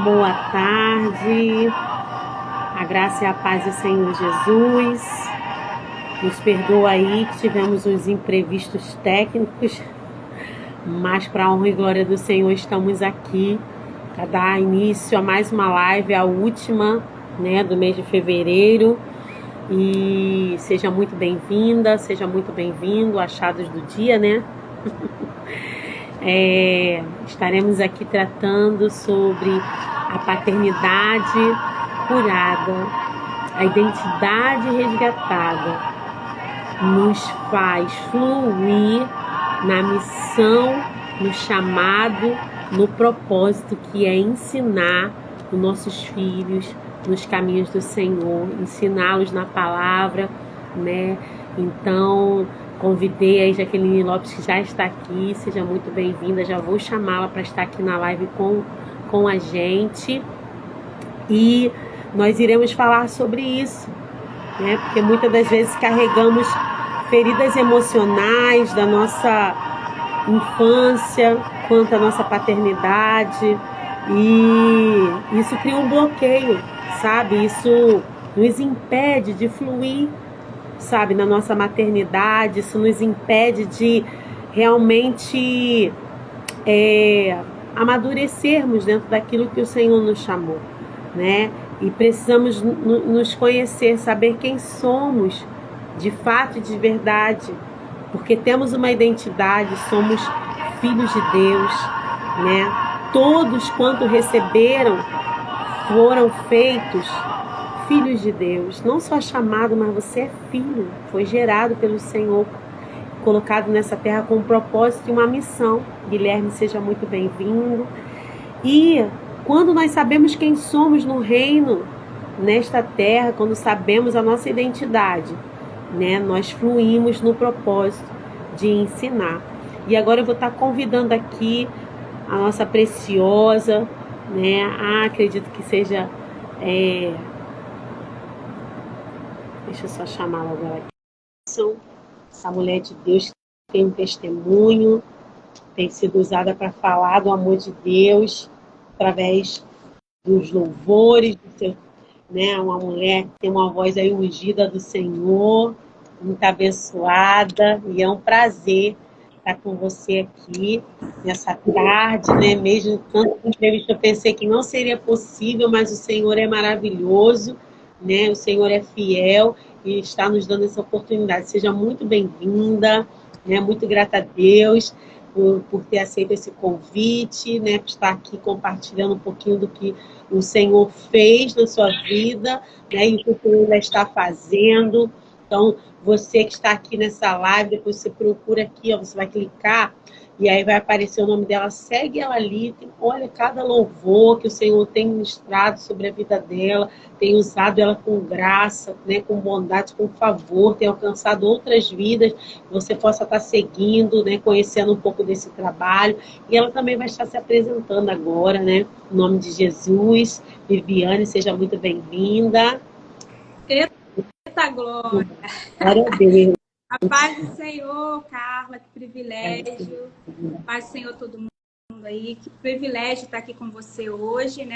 Boa tarde, a graça e a paz do Senhor Jesus. Nos perdoa aí que tivemos uns imprevistos técnicos, mas para a honra e glória do Senhor estamos aqui para dar início a mais uma live, a última, do mês de fevereiro. E seja muito bem-vinda, seja muito bem-vindo, achados do dia, Estaremos aqui tratando sobre a paternidade curada, a identidade resgatada, nos faz fluir na missão, no chamado, no propósito que é ensinar os nossos filhos nos caminhos do Senhor, ensiná-los na palavra, Então, convidei a Jaqueline Lopes, que já está aqui, seja muito bem-vinda, já vou chamá-la para estar aqui na live com a gente. E nós iremos falar sobre isso, porque muitas das vezes carregamos feridas emocionais da nossa infância, quanto à nossa paternidade, e isso cria um bloqueio, sabe? Isso nos impede de fluir, sabe, na nossa maternidade. Isso nos impede de realmente amadurecermos dentro daquilo que o Senhor nos chamou, E precisamos nos conhecer, saber quem somos de fato e de verdade, porque temos uma identidade, somos filhos de Deus, Todos quanto receberam foram feitos filhos de Deus, não só chamado, mas você é filho, foi gerado pelo Senhor, colocado nessa terra com um propósito e uma missão. Guilherme, seja muito bem-vindo. E quando nós sabemos quem somos no reino, nesta terra, quando sabemos a nossa identidade, nós fluímos no propósito de ensinar. E agora eu vou estar convidando aqui a nossa preciosa, acredito que seja... Deixa eu só chamá-la agora aqui. Essa mulher de Deus que tem um testemunho, tem sido usada para falar do amor de Deus através dos louvores, uma mulher que tem uma voz aí ungida do Senhor, muito abençoada, e é um prazer estar com você aqui nessa tarde, Mesmo tanto entrevista, eu pensei que não seria possível, mas o Senhor é maravilhoso, O Senhor é fiel e está nos dando essa oportunidade. Seja muito bem-vinda, Muito grata a Deus por ter aceito esse convite, por estar aqui compartilhando um pouquinho do que o Senhor fez na sua vida, e o que o Senhor ainda está fazendo. Então, você que está aqui nessa live, depois você procura aqui, você vai clicar, e aí vai aparecer o nome dela, segue ela ali, olha cada louvor que o Senhor tem ministrado sobre a vida dela, tem usado ela com graça, com bondade, com favor, tem alcançado outras vidas, que você possa estar seguindo, conhecendo um pouco desse trabalho, e ela também vai estar se apresentando agora, em nome de Jesus. Viviane, seja muito bem-vinda. Eita glória! Glória a Deus. A paz do Senhor, Carla, que privilégio. A paz do Senhor, todo mundo aí. Que privilégio estar aqui com você hoje,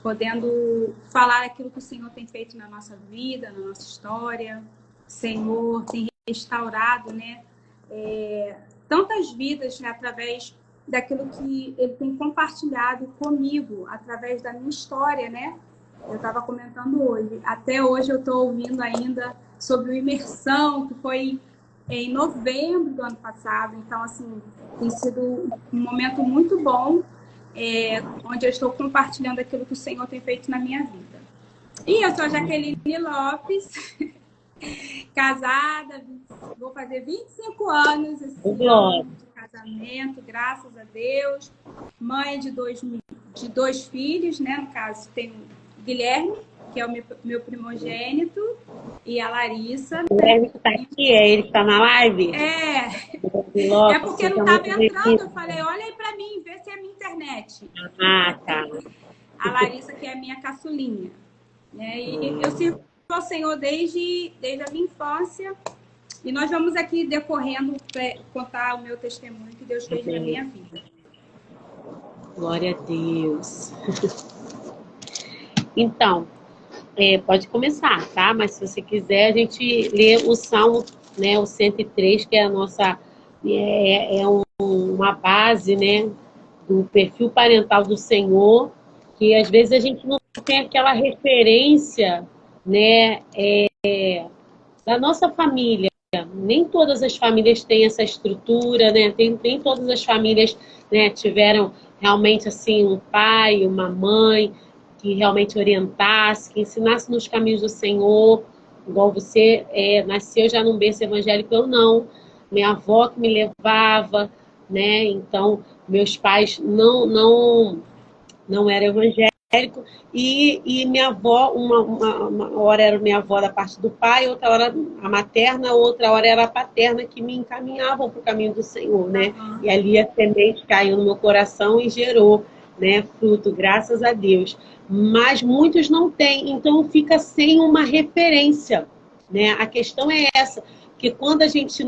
Podendo falar aquilo que o Senhor tem feito na nossa vida, na nossa história. O Senhor tem restaurado, tantas vidas, através daquilo que Ele tem compartilhado comigo, através da minha história, Eu estava comentando hoje. Até hoje eu estou ouvindo ainda sobre o Imersão, que foi em novembro do ano passado. Então, assim, tem sido um momento muito bom, onde eu estou compartilhando aquilo que o Senhor tem feito na minha vida. E eu sou a Jaqueline Lopes, casada, vou fazer 25 anos esse ano de casamento, graças a Deus. Mãe de dois filhos, No caso, tenho Guilherme, que é o meu primogênito, e a Larissa. O Guilherme que está aqui, é ele que está na live? É porque não estava entrando, eu falei, olha aí para mim, vê se é a minha internet. Ah, tá. A Larissa, que é a minha caçulinha. E eu sirvo ao Senhor desde a minha infância, e nós vamos aqui decorrendo para contar o meu testemunho que Deus fez na minha vida. Glória a Deus. Então, pode começar, tá? Mas se você quiser, a gente lê o Salmo, né, o 103, que é a nossa... uma base, né, do perfil parental do Senhor, que às vezes a gente não tem aquela referência, né, da nossa família. Nem todas as famílias têm essa estrutura, né? Nem todas as famílias, né, tiveram realmente assim um pai, uma mãe que realmente orientasse, que ensinasse nos caminhos do Senhor. Igual você nasceu já num berço evangélico, eu não. Minha avó que me levava, né? Então, meus pais não eram evangélicos. E minha avó, uma hora era minha avó da parte do pai, outra hora a materna, outra hora era a paterna, que me encaminhavam para o caminho do Senhor, né? E ali a semente caiu no meu coração e gerou, né, fruto, graças a Deus. Mas muitos não têm, então fica sem uma referência, né? A questão é essa, que quando a gente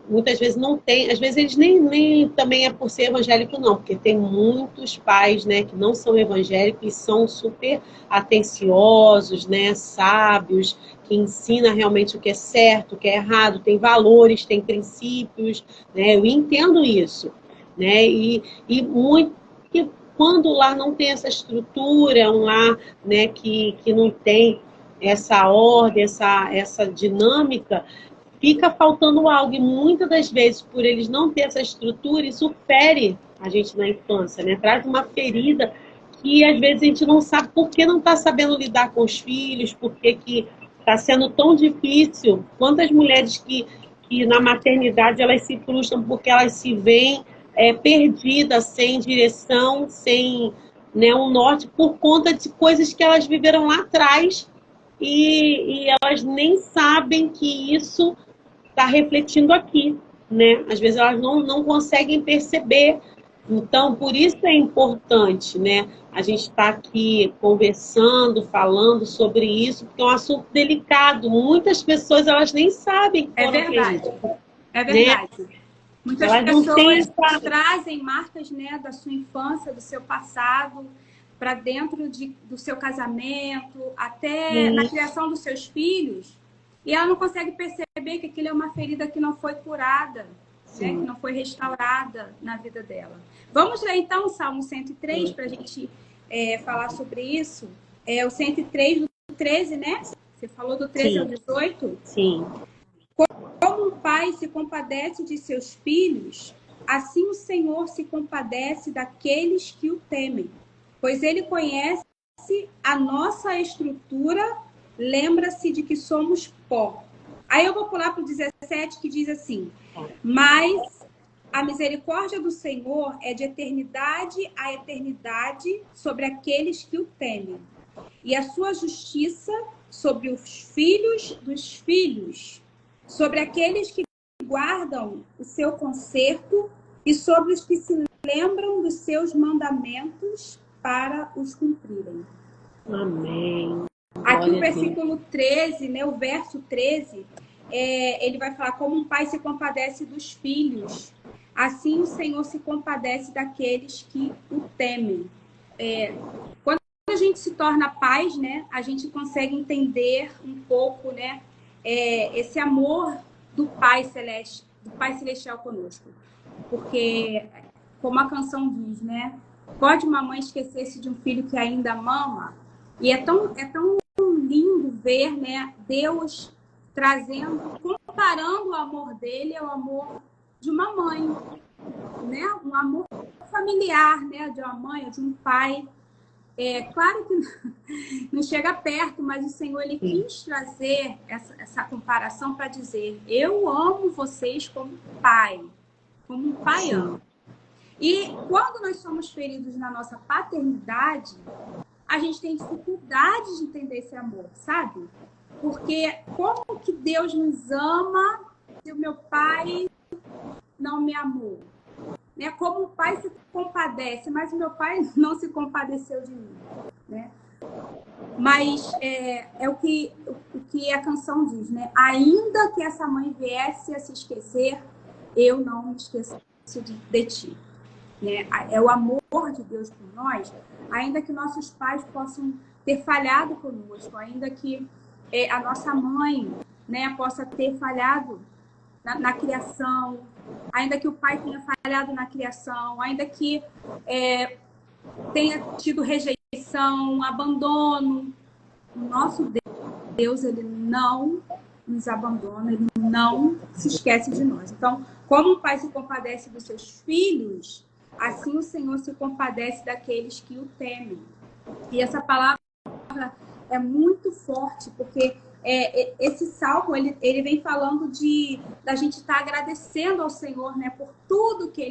muitas vezes não tem, às vezes eles nem também é por ser evangélico não, porque tem muitos pais, né, que não são evangélicos e são super atenciosos, né, sábios, que ensina realmente o que é certo, o que é errado, tem valores, tem princípios, né, eu entendo isso, né, e muito que quando o lar não tem essa estrutura, um lar, né, que não tem essa ordem, essa dinâmica, fica faltando algo, e muitas das vezes, por eles não ter essa estrutura, isso fere a gente na infância, né? Traz uma ferida que às vezes a gente não sabe por que não está sabendo lidar com os filhos, por que está sendo tão difícil. Quantas mulheres que na maternidade elas se frustram porque elas se veem perdidas, sem direção, sem, né, um norte, por conta de coisas que elas viveram lá atrás e elas nem sabem que isso está refletindo aqui, né? Às vezes elas não conseguem perceber. Então, por isso é importante, né? A gente está aqui conversando, falando sobre isso, porque é um assunto delicado. Muitas pessoas, elas nem sabem que foram feridas. É verdade. Né? Muitas pessoas trazem marcas, né, da sua infância, do seu passado, para dentro do seu casamento, até na criação dos seus filhos. E ela não consegue perceber que aquilo é uma ferida que não foi curada, né? Que não foi restaurada na vida dela. Vamos ler então o Salmo 103 para a gente falar sobre isso. É o 103 do 13, né? Você falou do 13 ao 18? Sim. Como um pai se compadece de seus filhos, assim o Senhor se compadece daqueles que o temem. Pois ele conhece a nossa estrutura, lembra-se de que somos pó. Aí eu vou pular para o 17, que diz assim: mas a misericórdia do Senhor é de eternidade a eternidade sobre aqueles que o temem, e a sua justiça sobre os filhos dos filhos, sobre aqueles que guardam o seu conserto e sobre os que se lembram dos seus mandamentos para os cumprirem. Amém. Aqui o versículo 13, né, o verso 13, ele vai falar: como um pai se compadece dos filhos, assim o Senhor se compadece daqueles que o temem. Quando a gente se torna pais, né, a gente consegue entender um pouco, né, esse amor do Pai Celeste, do Pai Celestial conosco. Porque, como a canção diz, né, pode uma mãe esquecer-se de um filho que ainda mama? E é tão lindo ver, né, Deus trazendo, comparando o amor dele ao amor de uma mãe, né, um amor familiar, né, de uma mãe, de um pai. Claro que não chega perto, mas o Senhor ele quis trazer essa comparação para dizer: eu amo vocês como pai ama. E quando nós somos feridos na nossa paternidade, a gente tem dificuldade de entender esse amor, sabe? Porque como que Deus nos ama se o meu pai não me amou? Né? Como o pai se compadece, mas o meu pai não se compadeceu de mim, né? Mas é o que a canção diz, né? Ainda que essa mãe viesse a se esquecer, eu não me esqueço de ti. né? É o amor de Deus por nós, ainda que nossos pais possam ter falhado conosco, ainda que a nossa mãe, né, possa ter falhado na criação, ainda que o pai tenha falhado na criação, ainda que tenha tido rejeição, abandono, o nosso Deus, ele não nos abandona, ele não se esquece de nós. Então, como o pai se compadece dos seus filhos, assim o Senhor se compadece daqueles que o temem. E essa palavra é muito forte, porque esse salmo, ele vem falando da gente estar agradecendo ao Senhor, né, por tudo que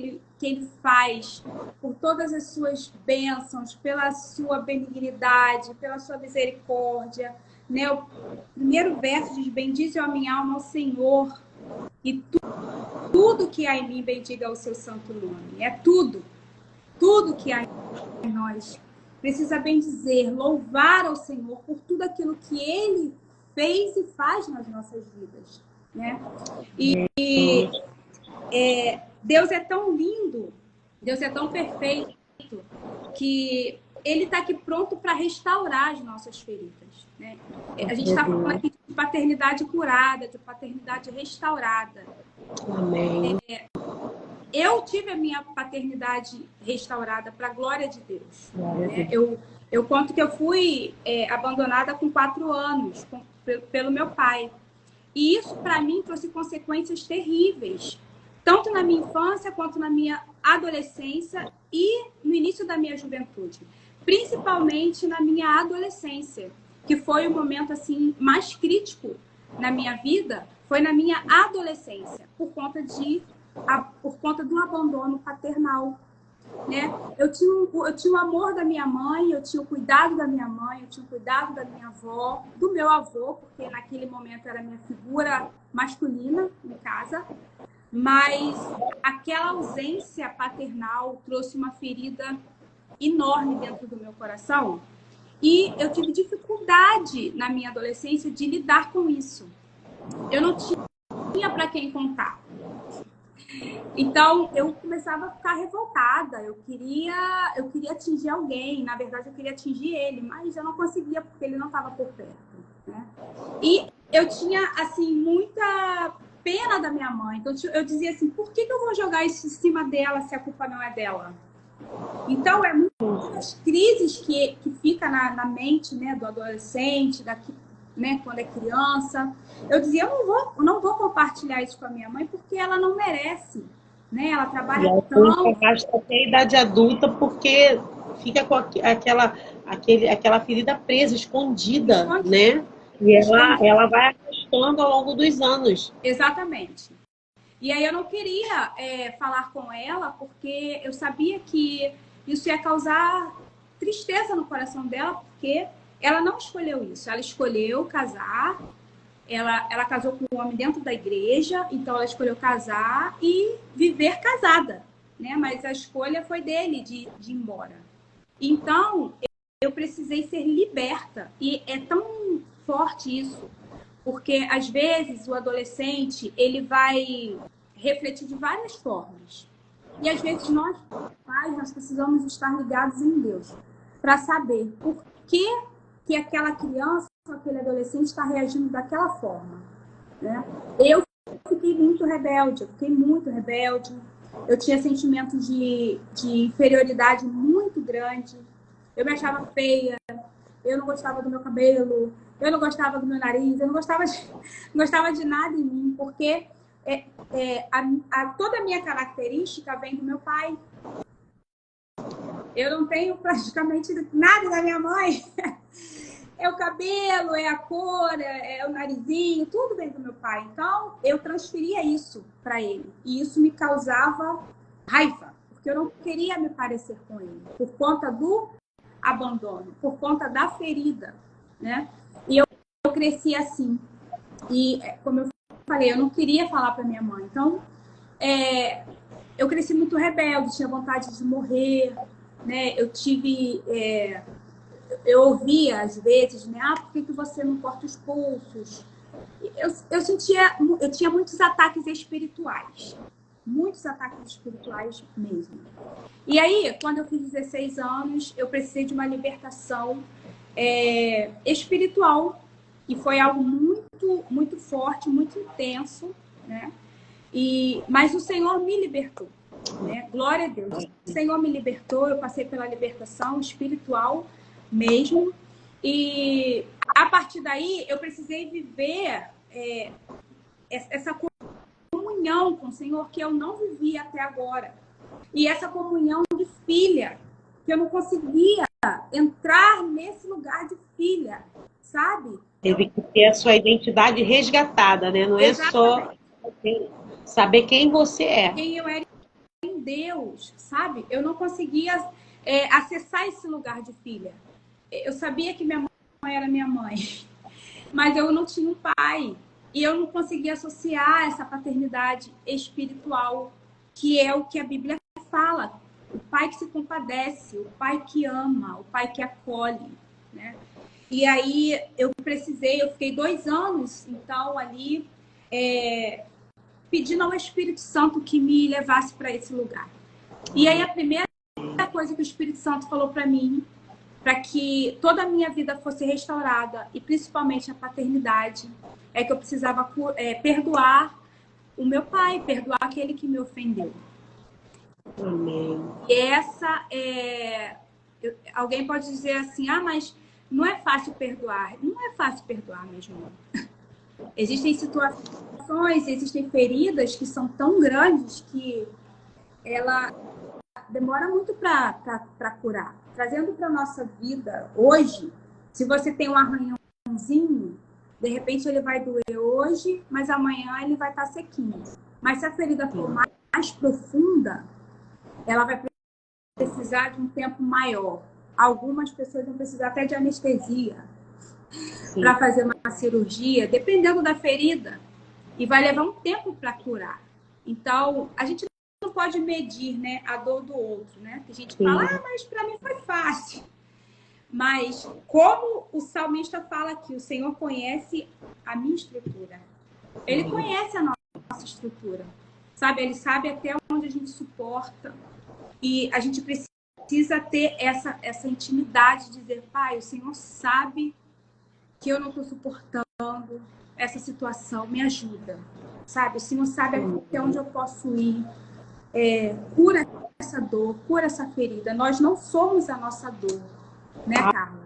ele faz, por todas as suas bênçãos, pela sua benignidade, pela sua misericórdia, né? O primeiro verso diz: bendize a minha alma ao Senhor, e tudo que há em mim bendiga o seu santo nome. É tudo que há em nós precisa bendizer, louvar ao Senhor por tudo aquilo que Ele fez e faz nas nossas vidas, né? E Deus é tão lindo, Deus é tão perfeito, que Ele está aqui pronto para restaurar as nossas feridas, né? A gente está falando aqui de paternidade curada, de paternidade restaurada. Amém. Eu tive a minha paternidade restaurada para a glória de Deus. Né? Eu conto que eu fui abandonada com 4 anos pelo meu pai. E isso, para mim, trouxe consequências terríveis. Tanto na minha infância, quanto na minha adolescência e no início da minha juventude. Principalmente na minha adolescência, que foi o momento assim, mais crítico na minha vida, foi na minha adolescência, por conta do abandono paternal, né? Eu tinha o amor da minha mãe, eu tinha o cuidado da minha mãe, eu tinha o cuidado da minha avó, do meu avô, porque naquele momento era a minha figura masculina em casa, mas aquela ausência paternal trouxe uma ferida enorme dentro do meu coração, e eu tive dificuldade na minha adolescência de lidar com isso. Eu não tinha para quem contar. Então, eu começava a ficar revoltada. Eu queria atingir alguém. Na verdade, eu queria atingir ele, mas eu não conseguia porque ele não estava por perto, né? E eu tinha, assim, muita pena da minha mãe. Então, eu dizia assim, por que eu vou jogar isso em cima dela se a culpa não é dela? Então, é muitas crises que fica na mente, né, do adolescente, né, quando é criança. Eu dizia, eu não vou compartilhar isso com a minha mãe porque ela não merece, né? Ela trabalha tão... Basta até a idade adulta porque fica com aquela ferida presa, escondida, né? E ela vai arrastando ao longo dos anos. Exatamente. E aí eu não queria falar com ela porque eu sabia que isso ia causar tristeza no coração dela, porque ela não escolheu isso. Ela escolheu casar, ela casou com um homem dentro da igreja, então ela escolheu casar e viver casada, né? Mas a escolha foi dele de ir embora. Então, eu precisei ser liberta. E é tão forte isso, porque às vezes o adolescente, ele vai refletir de várias formas. E às vezes nós, pais, nós precisamos estar ligados em Deus para saber por que aquela criança, aquele adolescente está reagindo daquela forma, né? Eu fiquei muito rebelde, eu tinha sentimentos de inferioridade muito grande, eu me achava feia, eu não gostava do meu cabelo, eu não gostava do meu nariz, eu não gostava de nada em mim, porque toda a minha característica vem do meu pai. Eu não tenho praticamente nada da minha mãe. É o cabelo, é a cor, é o narizinho, tudo vem do meu pai. Então, eu transferia isso para ele. E isso me causava raiva, porque eu não queria me parecer com ele, por conta do abandono, por conta da ferida, né? E eu cresci assim. E, como eu falei, eu não queria falar para minha mãe. Então, eu cresci muito rebelde, tinha vontade de morrer, né? Eu ouvia às vezes, né? Por que você não corta os pulsos? Eu tinha muitos ataques espirituais, muitos ataques espirituais mesmo. E aí, quando eu fiz 16 anos, eu precisei de uma libertação espiritual, e foi algo muito, muito forte, muito intenso, né? Mas o Senhor me libertou, né? Glória a Deus. O Senhor me libertou, eu passei pela libertação espiritual mesmo. E a partir daí, eu precisei viver essa comunhão com o Senhor que eu não vivia até agora. E essa comunhão de filha, que eu não conseguia entrar nesse lugar de filha, sabe? Teve que ter a sua identidade resgatada, né? Não é só saber quem você é. Quem eu era em Deus, sabe? Eu não conseguia acessar esse lugar de filha. Eu sabia que minha mãe era minha mãe, mas eu não tinha um pai. E eu não conseguia associar essa paternidade espiritual, que é o que a Bíblia fala. O pai que se compadece, o pai que ama, o pai que acolhe, né? E aí eu fiquei 2 anos, então, ali, pedindo ao Espírito Santo que me levasse para esse lugar. E aí a primeira coisa que o Espírito Santo falou para mim, para que toda a minha vida fosse restaurada, e principalmente a paternidade, é que eu precisava perdoar o meu pai, perdoar aquele que me ofendeu. Amém. E essa alguém pode dizer assim, mas não é fácil perdoar. Não é fácil perdoar mesmo. Existem situações, existem feridas que são tão grandes que ela demora muito para curar. Trazendo para a nossa vida hoje, se você tem um arranhãozinho, de repente ele vai doer hoje, mas amanhã ele vai estar sequinho. Mas se a ferida for mais profunda, ela vai precisar de um tempo maior. Algumas pessoas vão precisar até de anestesia para fazer uma cirurgia, dependendo da ferida. E vai levar um tempo para curar. Então, a gente não pode medir, né, a dor do outro, né? Tem gente que fala, mas para mim foi fácil. Mas, como o salmista fala aqui, o Senhor conhece a minha estrutura. Ele conhece a nossa estrutura. Sabe? Ele sabe até onde a gente suporta. E a gente precisa ter essa intimidade de dizer, pai, o Senhor sabe que eu não estou suportando essa situação, me ajuda. Sabe? O Senhor sabe até onde eu posso ir. Cura essa dor, cura essa ferida. Nós não somos a nossa dor, né, Carla?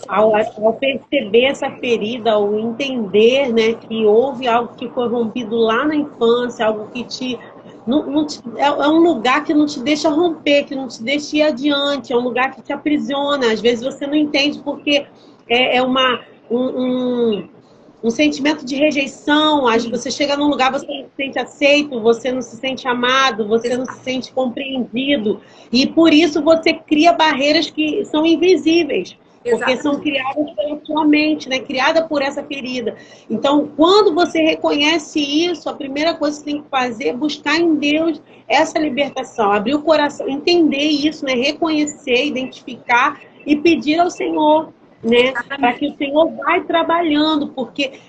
Ao perceber essa ferida, ao entender, né, que houve algo que foi rompido lá na infância, algo que é um lugar que não te deixa romper, que não te deixa ir adiante, é um lugar que te aprisiona. Às vezes você não entende porque é um sentimento de rejeição. Você chega num lugar, você não se sente aceito, você não se sente amado, você não se sente compreendido. E por isso você cria barreiras que são invisíveis. Porque são criadas pela sua mente, né? Criada por essa ferida. Então, quando você reconhece isso, a primeira coisa que você tem que fazer é buscar em Deus essa libertação. Abrir o coração, entender isso, né? Reconhecer, identificar e pedir ao Senhor, né? Para que o Senhor vai trabalhando. Porque,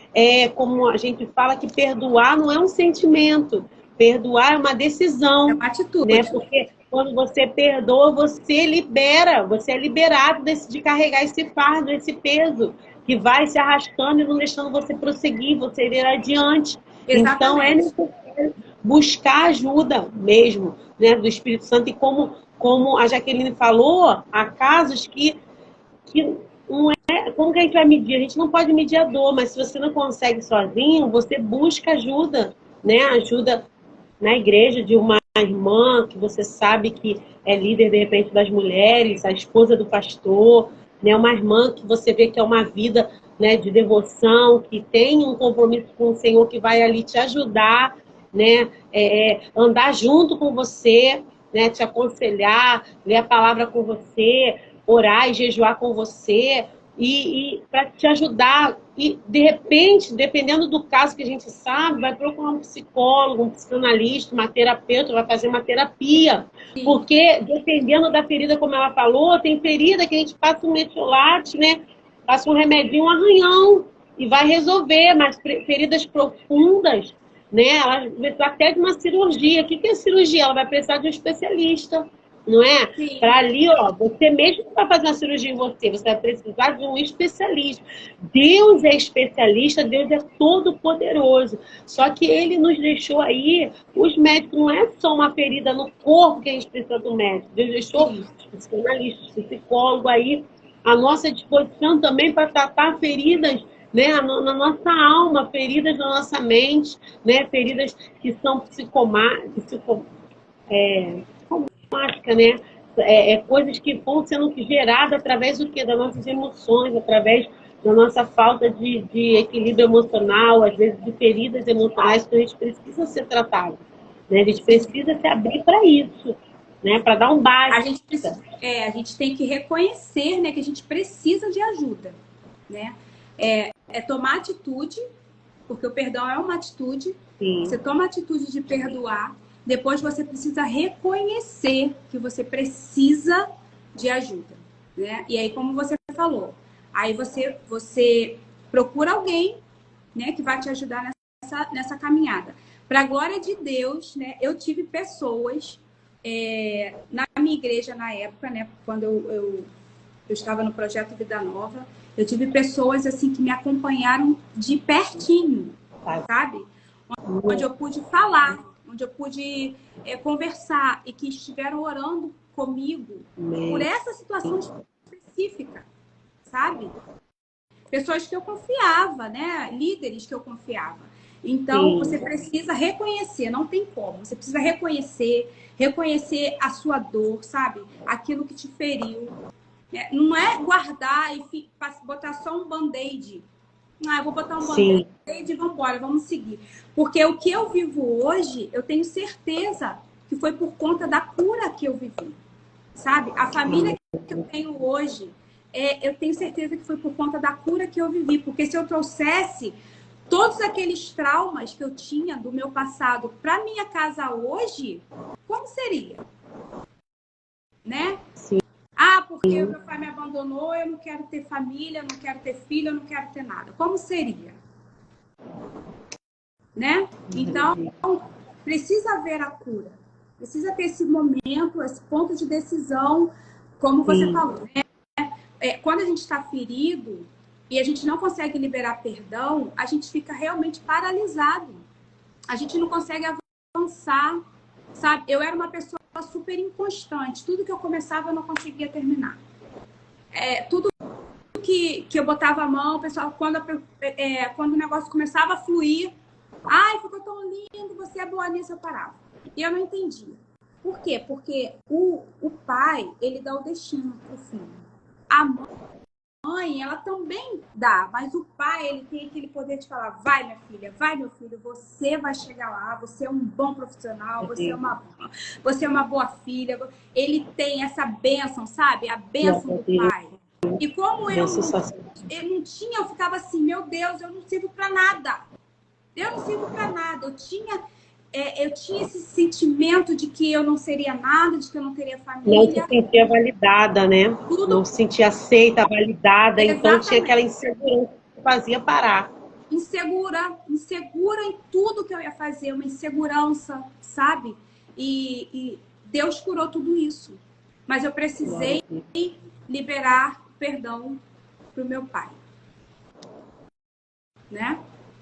como a gente fala, que perdoar não é um sentimento. Perdoar é uma decisão. É uma atitude. Né? Porque quando você perdoa, você libera, você é liberado de carregar esse fardo, esse peso, que vai se arrastando e não deixando você prosseguir, você ir adiante. Exatamente. Então é necessário buscar ajuda mesmo, né, do Espírito Santo. E como a Jaqueline falou, há casos que não é... Como que a gente vai medir? A gente não pode medir a dor, mas se você não consegue sozinho, você busca ajuda, né? Ajuda na igreja de uma irmã que você sabe que é líder, de repente, das mulheres, a esposa do pastor, né? Uma irmã que você vê que é uma vida, né, de devoção, que tem um compromisso com o Senhor, que vai ali te ajudar, né? Andar junto com você, né? Te aconselhar, ler a palavra com você, orar e jejuar com você, e para te ajudar. E, de repente, dependendo do caso que a gente sabe, vai procurar um psicólogo, um psicanalista, uma terapeuta, vai fazer uma terapia. Sim. Porque, dependendo da ferida, como ela falou, tem ferida que a gente passa um metiolate, né? Passa um remedinho, um arranhão, e vai resolver. Mas feridas profundas, né? Ela vai precisar até de uma cirurgia. O que é cirurgia? Ela vai precisar de um especialista, não é? Sim. Para ali, ó, você mesmo que vai fazer uma cirurgia em você, você vai precisar de um especialista. Deus é especialista, Deus é todo-poderoso. Só que Ele nos deixou aí, os médicos, não é só uma ferida no corpo que a gente precisa do médico. Deus deixou Sim. os psicanalistas, os psicólogos aí à nossa disposição também para tratar feridas, né, na nossa alma, feridas na nossa mente, né, feridas que são psicomática, né, coisas que vão sendo geradas através do quê? Das nossas emoções, através da nossa falta de equilíbrio emocional, às vezes de feridas emocionais que a gente precisa ser tratado, né, a gente precisa se abrir para isso, né, para dar um basta. A gente tem que reconhecer, né, que a gente precisa de ajuda, né? É tomar atitude, porque o perdão é uma atitude. Sim. Você toma a atitude de perdoar, depois você precisa reconhecer que você precisa de ajuda, né? E aí, como você falou, aí você procura alguém, né, que vai te ajudar nessa caminhada. Para a glória de Deus, né, eu tive pessoas na minha igreja na época, né, quando eu estava no projeto Vida Nova, eu tive pessoas assim que me acompanharam de pertinho, sabe? Onde eu pude falar, onde eu pude conversar e que estiveram orando comigo por essa situação específica, sabe? Pessoas que eu confiava, né? Líderes que eu confiava. Então, sim, você precisa reconhecer, não tem como. Você precisa reconhecer a sua dor, sabe? Aquilo que te feriu. Não é guardar e botar só um band-aid. Eu vou botar um band-aid e vamos embora, vamos seguir. Porque o que eu vivo hoje, eu tenho certeza que foi por conta da cura que eu vivi. Sabe? A família que eu tenho hoje, eu tenho certeza que foi por conta da cura que eu vivi. Porque se eu trouxesse todos aqueles traumas que eu tinha do meu passado para minha casa hoje, como seria? Né? Sim. Porque o meu pai me abandonou, eu não quero ter família, eu não quero ter filho, eu não quero ter nada. Como seria? Né? Então, precisa haver a cura. Precisa ter esse momento, esse ponto de decisão, como você falou, né? Quando a gente está ferido e a gente não consegue liberar perdão, a gente fica realmente paralisado. A gente não consegue avançar, sabe? Eu era uma pessoa super inconstante. Tudo que eu começava, eu não conseguia terminar. Tudo que eu botava a mão, o pessoal, quando o negócio começava a fluir, ficou tão lindo, você é boa nisso, eu parava. E eu não entendia. Por quê? Porque o pai, ele dá o destino pro filho. A mãe, ela também dá, mas o pai, ele tem aquele poder de falar, vai minha filha, vai meu filho, você vai chegar lá, você é um bom profissional, você é uma boa filha. Ele tem essa bênção, sabe? A bênção do pai. E como eu não tinha, eu ficava assim, meu Deus, eu não sirvo para nada. Eu não sirvo para nada. Eu tinha esse sentimento de que eu não seria nada, de que eu não teria família. Não se sentia validada, né? Tudo. Não se sentia aceita, validada. Exatamente. Então tinha aquela insegurança que fazia parar. Insegura em tudo que eu ia fazer, uma insegurança, sabe? E Deus curou tudo isso. Mas eu precisei liberar perdão pro meu pai. Né?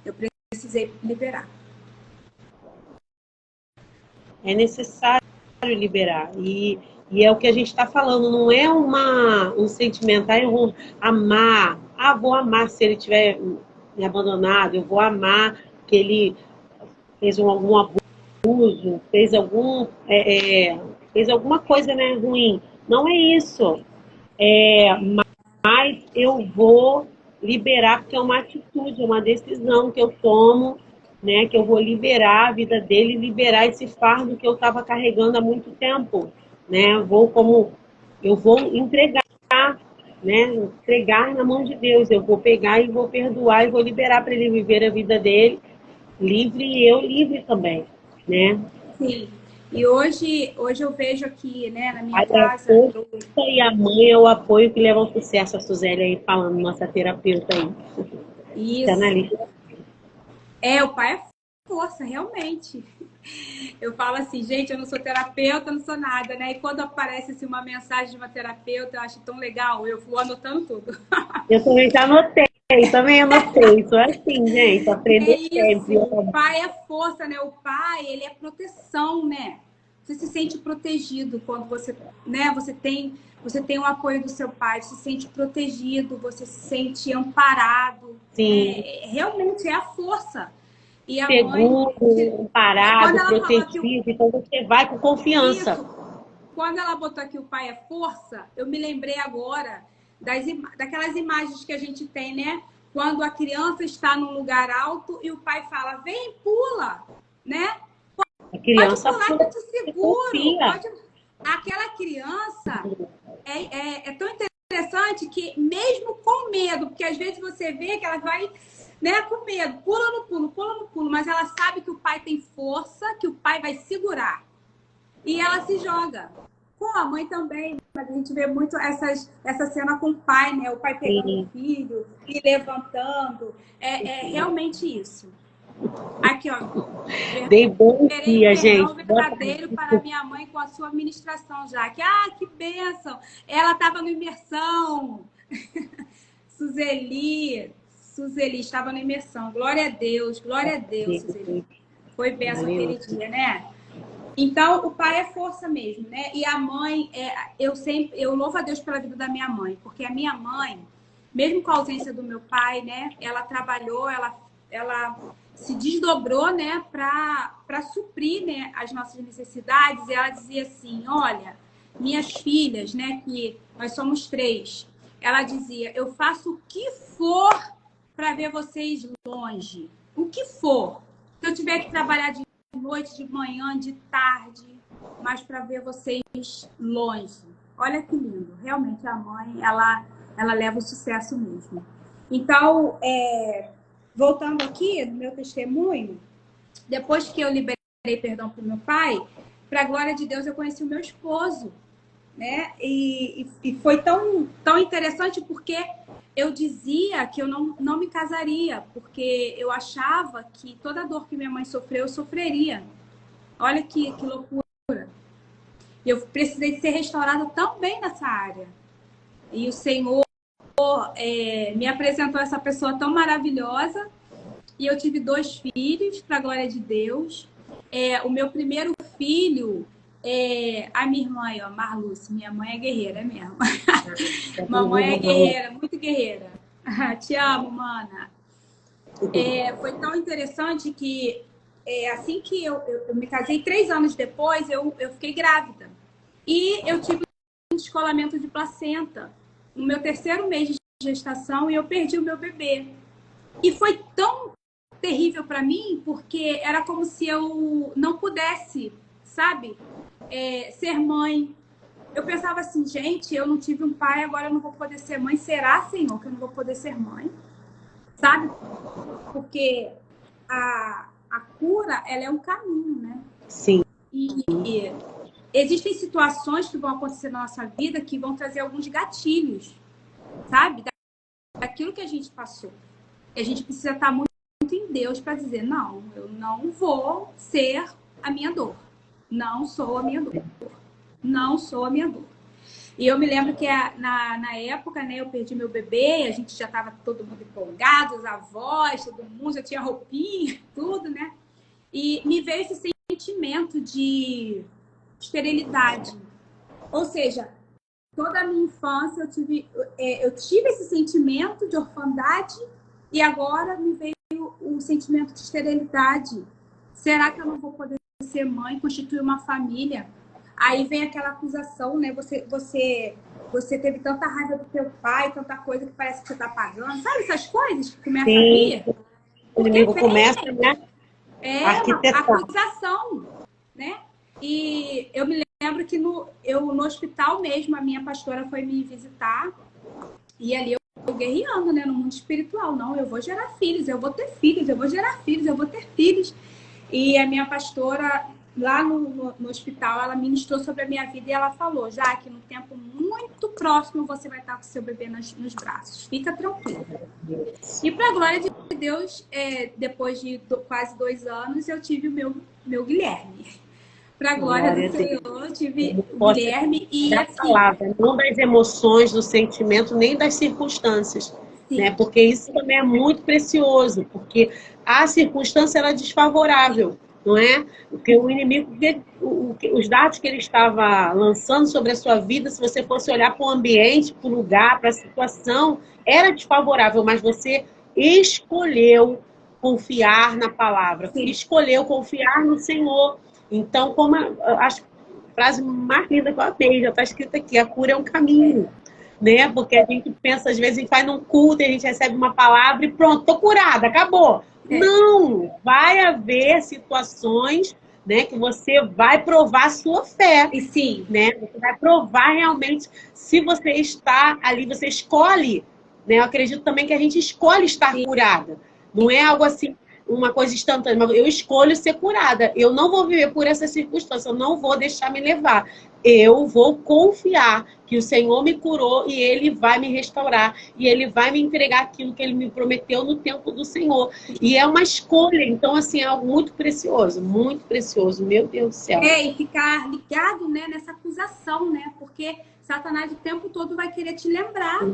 Eu precisei liberar. É necessário liberar. E é o que a gente está falando, não é um sentimento, eu vou amar, vou amar se ele tiver me abandonado, eu vou amar que ele fez algum abuso, fez alguma coisa, né, ruim. Não é isso. Mas eu vou liberar, porque é uma atitude, é uma decisão que eu tomo, né, que eu vou liberar a vida dele, liberar esse fardo que eu estava carregando há muito tempo, né? Eu vou entregar, né? Entregar na mão de Deus. Eu vou pegar e vou perdoar e vou liberar para ele viver a vida dele livre e eu livre também, né? Sim. E hoje eu vejo aqui, né, na minha casa... E a mãe é o apoio que leva ao sucesso, a Suzeli aí falando, nossa terapeuta aí. Isso. Analista. O pai é força, realmente. Eu falo assim, gente, eu não sou terapeuta, não sou nada, né? E quando aparece assim, uma mensagem de uma terapeuta, eu acho tão legal, eu vou anotando tudo. Eu também anotei. Isso é assim, gente, É aprender isso, sempre. o pai é força, né? O pai, ele é proteção, né? Você se sente protegido quando você, né? Você tem o apoio do seu pai, se sente protegido, você se sente amparado, Sim, né? Realmente é a força. E a mãe, seguro, quando parado, ela falou que protegido, então você vai com confiança. isso, quando ela botou aqui o pai é força, eu me lembrei agora daquelas imagens que a gente tem, né? Quando a criança está num lugar alto e o pai fala, vem, pula, né? A Pode criança pular que eu te seguro. confia. Pode... Aquela criança é tão interessante que mesmo com medo, porque às vezes você vê que ela vai, né, com medo, pula no pulo, mas ela sabe que o pai tem força, que o pai vai segurar. E ela se joga. Com a mãe também, mas a gente vê muito essa cena com o pai, né? O pai pegando o Sim. filho e levantando. É realmente isso. Aqui, ó. Dei bom Verei o dia, perdão gente. Boa verdadeiro tarde. para minha mãe com a sua ministração, já. Que bênção! Ela estava no imersão. Suzeli estava na imersão. Glória a Deus, Suzeli. Foi bênção aquele dia, né? Então, o pai é força mesmo, né? E a mãe, eu louvo a Deus pela vida da minha mãe, porque a minha mãe, mesmo com a ausência do meu pai, né? Ela trabalhou, ela se desdobrou, né? Para suprir, né? As nossas necessidades. E ela dizia assim, olha, minhas filhas, né? Que nós somos 3. Ela dizia, eu faço o que for para ver vocês longe. O que for. Se eu tiver que trabalhar de noite, de manhã, de tarde, mas para ver vocês longe. Olha que lindo. Realmente a mãe, ela leva o sucesso mesmo. Então, voltando aqui no meu testemunho, depois que eu liberei perdão para o meu pai, para a glória de Deus, eu conheci o meu esposo, né? E foi tão interessante porque eu dizia que eu não me casaria, porque eu achava que toda a dor que minha mãe sofreu, eu sofreria. Olha que loucura. Eu precisei ser restaurada também nessa área. E o Senhor me apresentou essa pessoa tão maravilhosa. E eu tive 2 filhos, para a glória de Deus. O meu primeiro filho, a minha irmã, ó, Marluce, minha mãe é guerreira mesmo. Mamãe é guerreira, muito guerreira. Te amo, mana. Foi tão interessante que assim que eu me casei, 3 anos depois, eu fiquei grávida. E eu tive um descolamento de placenta no meu 3º mês de gestação e eu perdi o meu bebê. E foi tão terrível para mim, porque era como se eu não pudesse, sabe, ser mãe. Eu pensava assim, gente, eu não tive um pai, agora eu não vou poder ser mãe. Será, Senhor, que eu não vou poder ser mãe? Sabe? Porque a cura, ela é um caminho, né? Sim. E existem situações que vão acontecer na nossa vida que vão trazer alguns gatilhos, sabe? Daquilo que a gente passou. E a gente precisa estar muito em Deus para dizer, não, eu não vou ser a minha dor. Não sou a minha dor. Não sou a minha dor. E eu me lembro que na época, né, eu perdi meu bebê, a gente já estava todo mundo empolgado, os avós, todo mundo já tinha roupinha, tudo, né? E me veio esse sentimento de esterilidade. Ou seja, toda a minha infância eu tive esse sentimento de orfandade e agora me veio o sentimento de esterilidade. Será que eu não vou poder ser mãe, constituir uma família? Aí vem aquela acusação, né? Você teve tanta raiva do teu pai, tanta coisa que parece que você tá pagando. Sabe essas coisas que começam a vir? O inimigo começa, né? Uma acusação, né? E eu me lembro que no hospital mesmo, a minha pastora foi me visitar e ali eu guerreando, né? No mundo espiritual. Não, eu vou gerar filhos, eu vou ter filhos, eu vou gerar filhos, eu vou ter filhos. E a minha pastora lá no hospital, ela ministrou sobre a minha vida e ela falou, já que no tempo muito próximo você vai estar com seu bebê nos braços. Fica tranquilo. E para a glória de Deus, depois de quase 2 anos, eu tive o meu Guilherme. Para a glória do Senhor, eu tive o Guilherme e da assim... palavra, não das emoções, do sentimento, nem das circunstâncias. Né? Porque isso também é muito precioso, porque a circunstância era desfavorável, não é? Porque o inimigo, os dados que ele estava lançando sobre a sua vida, se você fosse olhar para o ambiente, para o lugar, para a situação, era desfavorável, mas você escolheu confiar na palavra, escolheu confiar no Senhor. Então, como a frase mais linda que eu amei, já está escrita aqui, a cura é um caminho. Né? Porque a gente pensa, às vezes, a gente vai num culto, a gente recebe uma palavra e pronto, tô curada, acabou. Não! Vai haver situações, né, que você vai provar a sua fé. E sim. Né? Você vai provar realmente se você está ali, você escolhe. Né? Eu acredito também que a gente escolhe estar curada. Não é algo assim, uma coisa instantânea, mas eu escolho ser curada. Eu não vou viver por essa circunstância, eu não vou deixar me levar. Eu vou confiar que o Senhor me curou e Ele vai me restaurar. E Ele vai me entregar aquilo que Ele me prometeu no tempo do Senhor. E é uma escolha. Então, assim, é algo muito precioso. Muito precioso. Meu Deus do céu. E ficar ligado, né, nessa acusação, né? Porque Satanás o tempo todo vai querer te lembrar,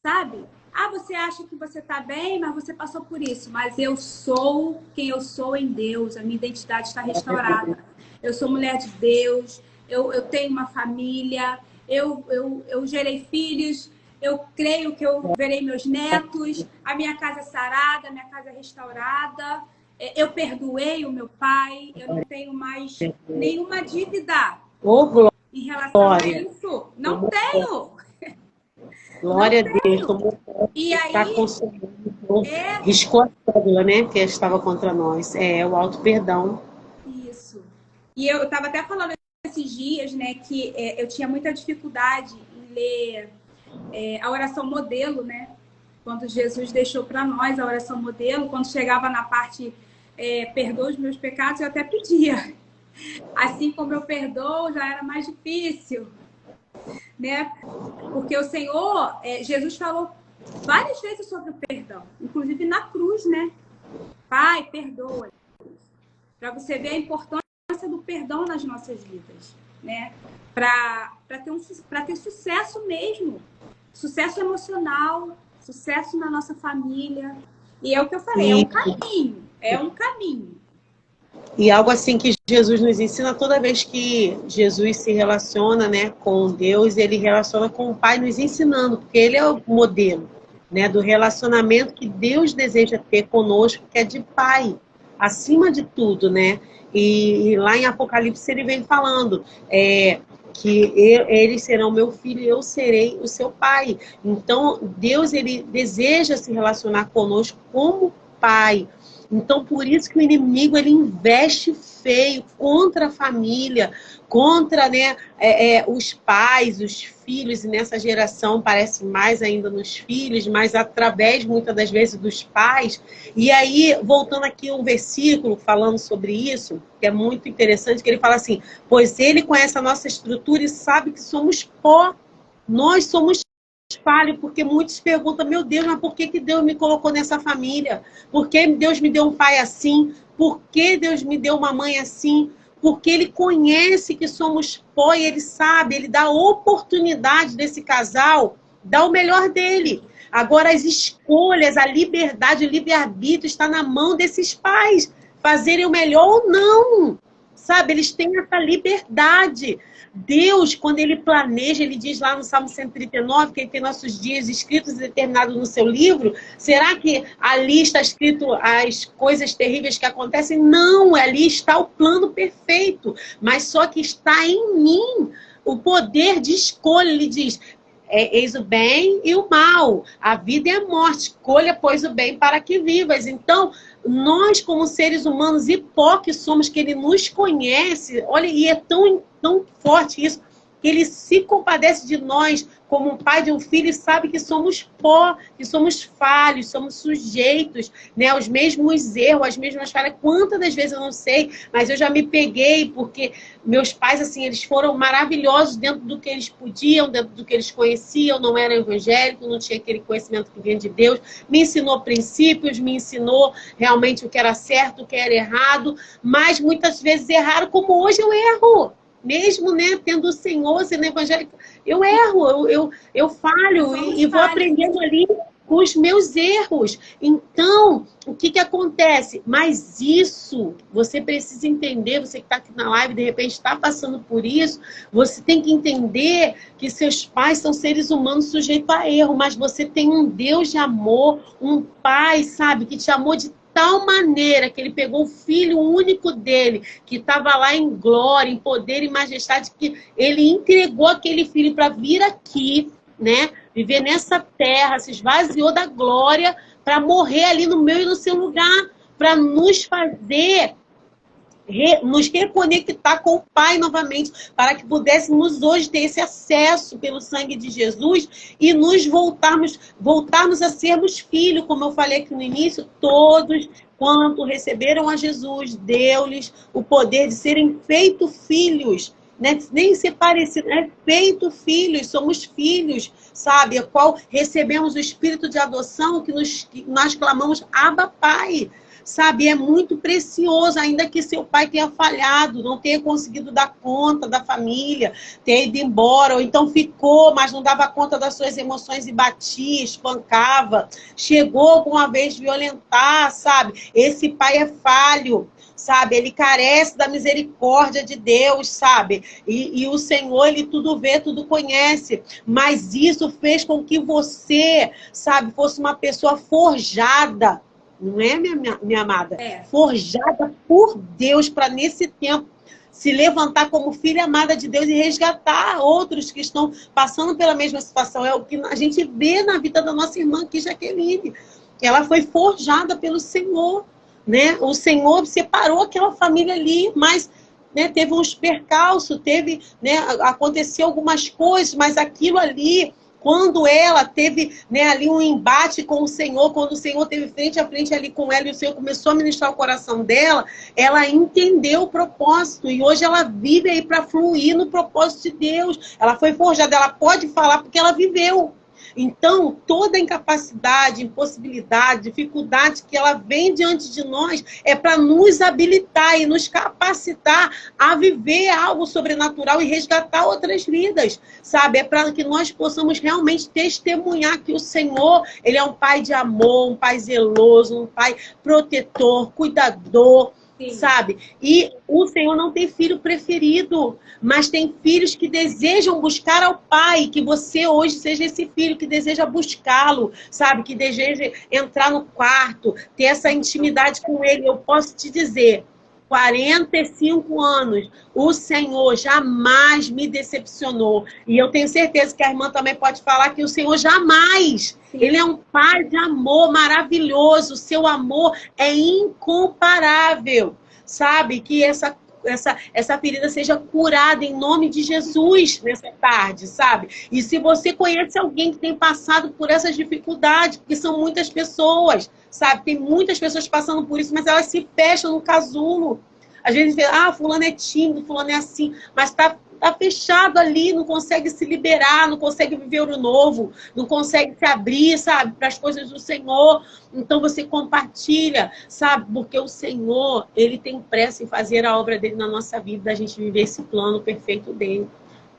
sabe? Ah, você acha que você está bem, mas você passou por isso. Mas eu sou quem eu sou em Deus. A minha identidade está restaurada. Eu sou mulher de Deus. Eu tenho uma família. Eu gerei filhos. Eu creio que eu verei meus netos. A minha casa é sarada, a minha casa é restaurada. Eu perdoei o meu pai. Eu não tenho mais nenhuma dívida em relação a isso. Não tenho. Glória a Deus, como e aí, está consumindo, riscou a cédula, né, que estava contra nós. É o auto perdão. Isso. E eu estava até falando esses dias, né, que eu tinha muita dificuldade em ler a oração modelo, né? Quando Jesus deixou para nós a oração modelo, quando chegava na parte perdoa os meus pecados, eu até pedia. Assim como eu perdoo, já era mais difícil. Né? Porque o Senhor, Jesus falou várias vezes sobre o perdão, inclusive na cruz, né? Pai, perdoa. Para você ver a importância do perdão nas nossas vidas, né? Para ter sucesso mesmo, sucesso emocional, sucesso na nossa família. E é o que eu falei, é um caminho. E algo assim que Jesus nos ensina toda vez que Jesus se relaciona, né, com Deus, ele relaciona com o Pai, nos ensinando, porque ele é o modelo, né, do relacionamento que Deus deseja ter conosco, que é de Pai, acima de tudo, né? E lá em Apocalipse ele vem falando que eles serão meu filho e eu serei o seu pai. Então Deus, ele deseja se relacionar conosco como Pai. Então, por isso que o inimigo, ele investe feio contra a família, contra, né, os pais, os filhos, e nessa geração parece mais ainda nos filhos, mas através, muitas das vezes, dos pais. E aí, voltando aqui um versículo falando sobre isso, que é muito interessante, que ele fala assim, pois ele conhece a nossa estrutura e sabe que somos pó, nós somos falho, porque muitos perguntam, meu Deus, mas por que Deus me colocou nessa família? Por que Deus me deu um pai assim? Por que Deus me deu uma mãe assim? Porque ele conhece que somos pó e ele sabe, ele dá a oportunidade desse casal dar o melhor dele. Agora as escolhas, a liberdade, o livre-arbítrio está na mão desses pais, fazerem o melhor ou não. Sabe, eles têm essa liberdade. Deus, quando ele planeja, ele diz lá no Salmo 139, que ele tem nossos dias escritos e determinados no seu livro. Será que ali está escrito as coisas terríveis que acontecem? Não, ali está o plano perfeito. Mas só que está em mim o poder de escolha. Ele diz, eis o bem e o mal. A vida e a morte. Escolha, pois, o bem para que vivas. Então, nós, como seres humanos, e pó que somos, que ele nos conhece, olha, e é tão forte isso, que ele se compadece de nós como um pai de um filho e sabe que somos pó, que somos falhos, somos sujeitos, né, aos mesmos erros, às mesmas falhas. Quantas das vezes eu não sei, mas eu já me peguei, porque meus pais, assim, eles foram maravilhosos dentro do que eles podiam, dentro do que eles conheciam, não era evangélico, não tinha aquele conhecimento que vinha de Deus, me ensinou princípios, me ensinou realmente o que era certo, o que era errado, mas muitas vezes erraram, como hoje eu erro. Mesmo, né, tendo o Senhor, sendo evangélico, eu erro, eu falho e vou aprendendo ali com os meus erros. Então, o que acontece? Mas isso, você precisa entender, você que está aqui na live, de repente está passando por isso, você tem que entender que seus pais são seres humanos sujeitos a erro, mas você tem um Deus de amor, um pai, sabe, que te amou de tal maneira que ele pegou o filho único dele, que estava lá em glória, em poder e majestade, que ele entregou aquele filho para vir aqui, né? Viver nessa terra, se esvaziou da glória para morrer ali no meu e no seu lugar, para nos fazer nos reconectar com o Pai novamente, para que pudéssemos hoje ter esse acesso pelo sangue de Jesus e nos voltarmos a sermos filhos, como eu falei aqui no início, todos quanto receberam a Jesus, deu-lhes o poder de serem feitos filhos, né? Nem ser parecido, é feito filhos, somos filhos, sabe? A qual recebemos o espírito de adoção que nós clamamos, Abba, Pai. Sabe, é muito precioso, ainda que seu pai tenha falhado, não tenha conseguido dar conta da família, tenha ido embora, ou então ficou, mas não dava conta das suas emoções e batia, espancava, chegou alguma vez violentar, sabe? Esse pai é falho, sabe? Ele carece da misericórdia de Deus, sabe? E o Senhor, ele tudo vê, tudo conhece, mas isso fez com que você, sabe, fosse uma pessoa forjada. Não é, minha amada? É. Forjada por Deus para, nesse tempo, se levantar como filha amada de Deus e resgatar outros que estão passando pela mesma situação. É o que a gente vê na vida da nossa irmã aqui, Jaqueline. Ela foi forjada pelo Senhor, né? O Senhor separou aquela família ali, mas, né, teve uns percalços, né, aconteceu algumas coisas, mas aquilo ali... Quando ela teve, né, ali um embate com o Senhor, quando o Senhor teve frente a frente ali com ela e o Senhor começou a ministrar o coração dela, ela entendeu o propósito e hoje ela vive aí para fluir no propósito de Deus. Ela foi forjada, ela pode falar porque ela viveu. Então, toda incapacidade, impossibilidade, dificuldade que ela vem diante de nós é para nos habilitar e nos capacitar a viver algo sobrenatural e resgatar outras vidas, sabe? É para que nós possamos realmente testemunhar que o Senhor, ele é um pai de amor, um pai zeloso, um pai protetor, cuidador, sim, sabe? E o Senhor não tem filho preferido, mas tem filhos que desejam buscar ao Pai, que você hoje seja esse filho que deseja buscá-lo, sabe? Que deseja entrar no quarto, ter essa intimidade com Ele. Eu posso te dizer, 45 anos, o Senhor jamais me decepcionou. E eu tenho certeza que a irmã também pode falar que o Senhor jamais, sim, ele é um pai de amor maravilhoso, o seu amor é incomparável, sabe? Que essa ferida seja curada em nome de Jesus nessa tarde, sabe? E se você conhece alguém que tem passado por essas dificuldades, porque são muitas pessoas, sabe? Tem muitas pessoas passando por isso, mas elas se fecham no casulo. Às vezes vê, fulano é tímido, fulano é assim, mas tá fechado ali, não consegue se liberar, não consegue viver o novo, não consegue se abrir, sabe, para as coisas do Senhor. Então você compartilha, sabe, porque o Senhor, ele tem pressa em fazer a obra dele na nossa vida, da gente viver esse plano perfeito dele.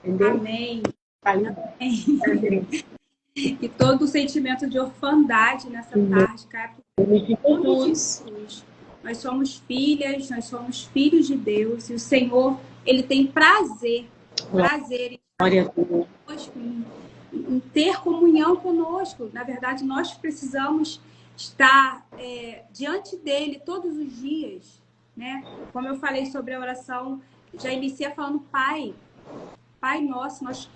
Entendeu? Amém. Amém. E todo o sentimento de orfandade nessa tarde, cara, Jesus. Nós somos filhas, nós somos filhos de Deus, e o Senhor, ele tem prazer em ter comunhão conosco. Na verdade, nós precisamos estar diante dele todos os dias, né? Como eu falei sobre a oração, já inicia falando Pai nosso,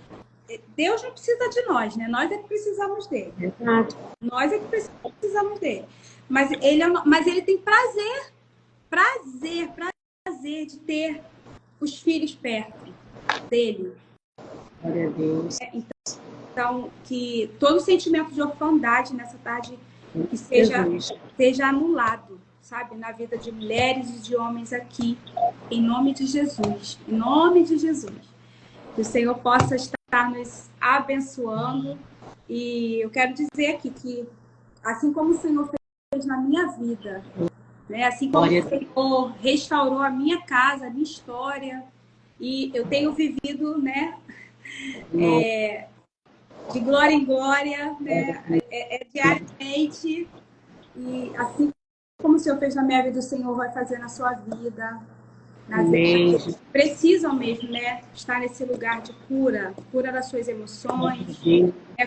Deus não precisa de nós, né? Nós é que precisamos dele. Nós é que precisamos dele. Mas ele tem prazer de ter os filhos perto dele. Glória a Deus. Então, que todo sentimento de orfandade nessa tarde que Jesus. seja anulado, sabe, na vida de mulheres e de homens aqui, em nome de Jesus, em nome de Jesus. Que o Senhor possa estar nos abençoando. E eu quero dizer aqui que, assim como o Senhor fez na minha vida, né, assim como o Senhor restaurou a minha casa, a minha história, e eu tenho vivido, né, de glória em glória, né, diariamente. E assim como o Senhor fez na minha vida, o Senhor vai fazer na sua vida, na vida que precisam mesmo, né, estar nesse lugar de cura das suas emoções,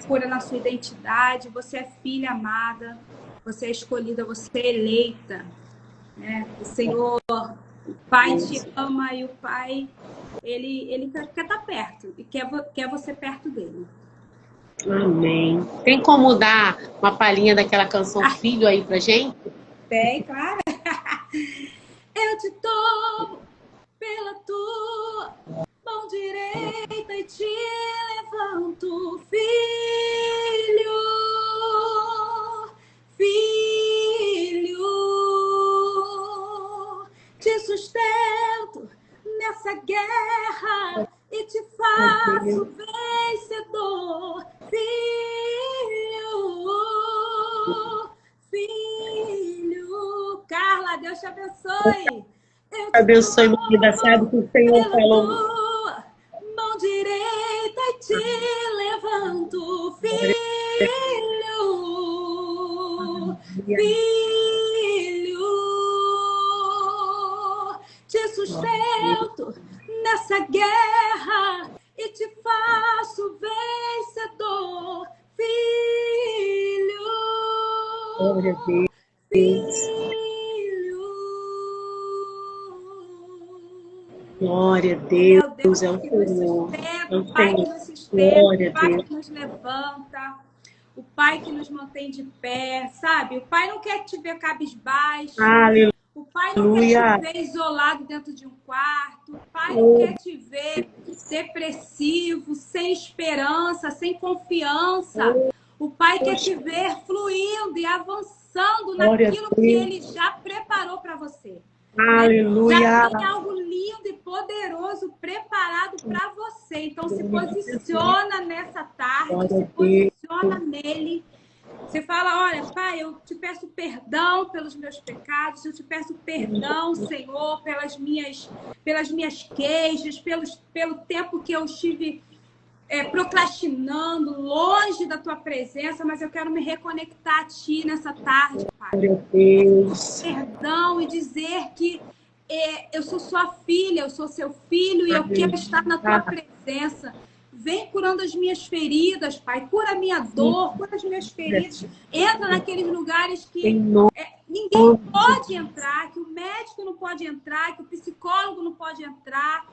cura na sua identidade. Você é filha amada, você é escolhida, você é eleita, né? O Senhor, o Pai te ama, e o Pai, ele quer estar perto e quer você perto dele. Amém. Tem como dar uma palhinha daquela canção Filho aí pra gente? Tem, claro. Eu te tomo pela tua mão direita e te levanto, filho, filho, te sustento nessa guerra e te faço vencedor, filho, filho. Carla, Deus te abençoe. Abençoe minha vida, sabe que o Senhor falou. Mão direita e te levanto, filho, filho, te sustento nessa guerra e te faço vencedor, filho, Glória a Deus, é o Senhor. O Pai que nos sustenta, o Pai que nos levanta, o Pai que nos mantém de pé, sabe? O Pai não quer te ver cabisbaixo. Aleluia. O Pai não quer te ver isolado dentro de um quarto. O Pai não quer te ver depressivo, sem esperança, sem confiança. O Pai quer te ver fluindo e avançando naquilo que Ele já preparou para você. Aleluia. Já tem algo lindo e poderoso preparado para você. Então se posiciona nessa tarde, se posiciona nele. Você fala, olha, Pai, eu te peço perdão pelos meus pecados, eu te peço perdão, Senhor, pelas minhas queixas, pelo tempo que eu estive procrastinando, longe da tua presença, mas eu quero me reconectar a ti nessa tarde, Pai. Perdão e dizer que eu sou sua filha, eu sou seu filho e eu quero estar na tua presença. Vem curando as minhas feridas, Pai. Cura a minha dor, cura as minhas feridas. Entra naqueles lugares que ninguém pode entrar, que o médico não pode entrar, que o psicólogo não pode entrar.